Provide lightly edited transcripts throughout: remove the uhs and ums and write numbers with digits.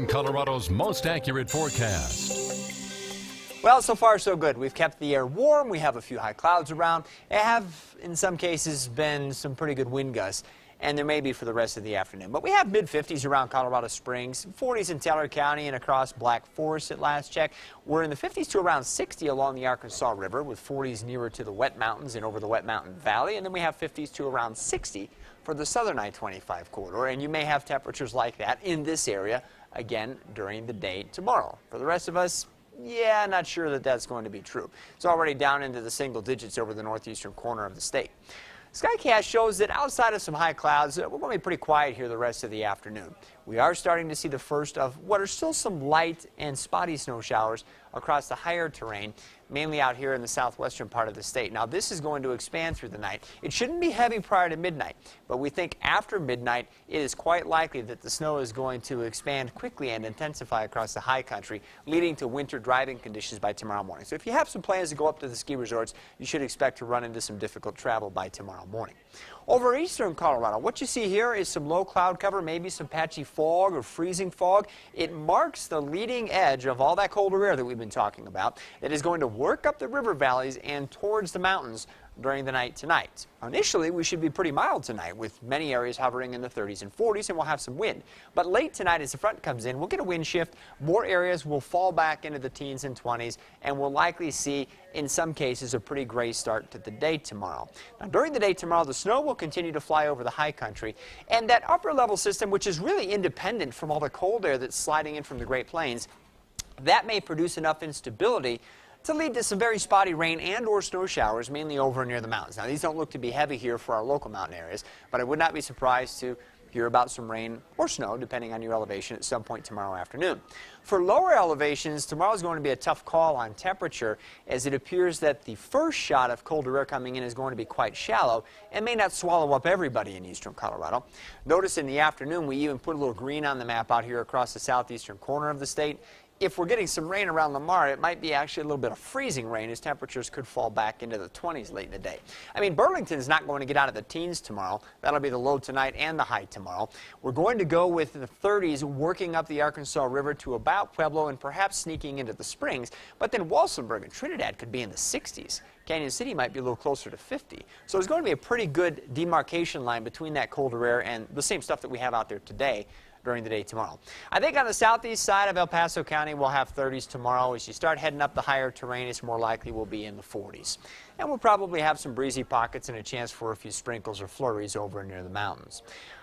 Colorado's most accurate forecast. Well, so far so good. We've kept the air warm. We have a few high clouds around. There have, in some cases, been some pretty good wind gusts, and there may be for the rest of the afternoon. But we have mid-50s around Colorado Springs, 40s in Teller County and across Black Forest at last check. We're in the 50s to around 60 along the Arkansas River, with 40s nearer to the Wet Mountains and over the Wet Mountain Valley. And then we have 50s to around 60 for the southern I-25 corridor. And you may have temperatures like that in this area again during the day tomorrow. For the rest of us, yeah, not sure that that's going to be true. It's already down into the single digits over the northeastern corner of the state. Skycast shows that outside of some high clouds, we're going to be pretty quiet here the rest of the afternoon. We are starting to see the first of what are still some light and spotty snow showers across the higher terrain, mainly out here in the southwestern part of the state. Now, this is going to expand through the night. It shouldn't be heavy prior to midnight, but we think after midnight, it is quite likely that the snow is going to expand quickly and intensify across the high country, leading to winter driving conditions by tomorrow morning. So if you have some plans to go up to the ski resorts, you should expect to run into some difficult travel by tomorrow morning. Over eastern Colorado, what you see here is some low cloud cover, maybe some patchy fog or freezing fog. It marks the leading edge of all that colder air that we've been talking about that is going to work up the river valleys and towards the mountains during the night tonight. Initially, we should be pretty mild tonight, with many areas hovering in the 30s and 40s, and we'll have some wind. But late tonight, as the front comes in, we'll get a wind shift. More areas will fall back into the teens and 20s, and we'll likely see, in some cases, a pretty gray start to the day tomorrow. Now, during the day tomorrow, the snow will continue to fly over the high country, and that upper level system, which is really independent from all the cold air that's sliding in from the Great Plains, that may produce enough instability to lead to some very spotty rain and or snow showers, mainly over near the mountains. Now, these don't look to be heavy here for our local mountain areas, but I would not be surprised to hear about some rain or snow, depending on your elevation, at some point tomorrow afternoon. For lower elevations, tomorrow is going to be a tough call on temperature, as it appears that the first shot of colder air coming in is going to be quite shallow and may not swallow up everybody in eastern Colorado. Notice in the afternoon, we even put a little green on the map out here across the southeastern corner of the state. If we're getting some rain around Lamar, it might be actually a little bit of freezing rain, as temperatures could fall back into the 20s late in the day. I mean, Burlington's not going to get out of the teens tomorrow. That'll be the low tonight and the high tomorrow. We're going to go with the 30s, working up the Arkansas River to about Pueblo and perhaps sneaking into the Springs. But then Walsenburg and Trinidad could be in the 60s. Canyon City might be a little closer to 50. So there's going to be a pretty good demarcation line between that colder air and the same stuff that we have out there today during the day tomorrow. I think on the southeast side of El Paso County, we'll have 30s tomorrow. As you start heading up the higher terrain, it's more likely we'll be in the 40s. And we'll probably have some breezy pockets and a chance for a few sprinkles or flurries over near the mountains.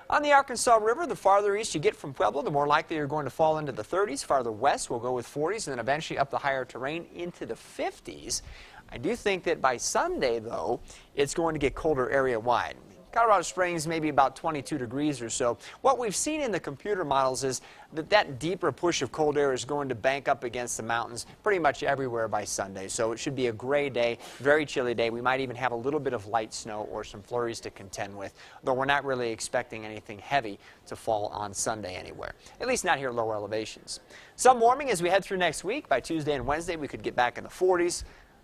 On the Arkansas River, the farther east you get from Pueblo, the more likely you're going to fall into the 30s. Farther west, we'll go with 40s, and then eventually up the higher terrain into the 50s. I do think that by Sunday, though, it's going to get colder area-wide. Colorado Springs maybe about 22 degrees or so. What we've seen in the computer models is that deeper push of cold air is going to bank up against the mountains pretty much everywhere by Sunday. So it should be a gray day, very chilly day. We might even have a little bit of light snow or some flurries to contend with, though we're not really expecting anything heavy to fall on Sunday anywhere, at least not here at lower elevations. Some warming as we head through next week. By Tuesday and Wednesday, we could get back in the 40s.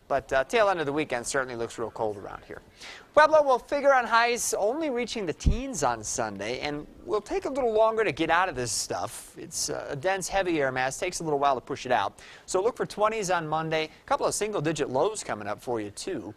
But tail end of the weekend certainly looks real cold around here. Pueblo will figure on highs only reaching the teens on Sunday, and will take a little longer to get out of this stuff. It's a dense, heavy air mass. Takes a little while to push it out. So look for 20s on Monday. A couple of single-digit lows coming up for you, too.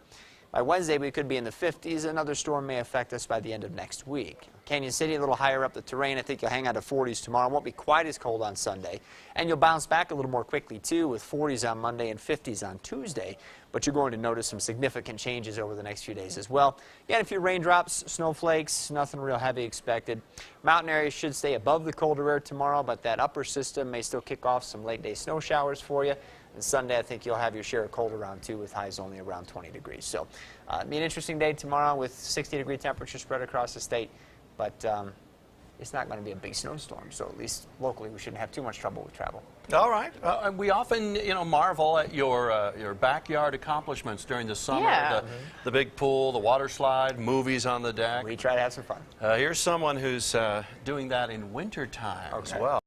By Wednesday, we could be in the 50s. Another storm may affect us by the end of next week. Canyon City, a little higher up the terrain. I think you'll hang out to 40s tomorrow. It won't be quite as cold on Sunday. And you'll bounce back a little more quickly, too, with 40s on Monday and 50s on Tuesday. But you're going to notice some significant changes over the next few days as well. Again, a few raindrops, snowflakes, nothing real heavy expected. Mountain areas should stay above the colder air tomorrow, but that upper system may still kick off some late-day snow showers for you. And Sunday, I think you'll have your share of cold around, too, with highs only around 20 degrees. So it'll be an interesting day tomorrow with 60-degree temperatures spread across the state. But it's not going to be a big snowstorm, so at least locally we shouldn't have too much trouble with travel. All right. We often, marvel at your backyard accomplishments during the summer. Yeah. The big pool, the water slide, movies on the deck. We try to have some fun. Here's someone who's doing that in wintertime as well.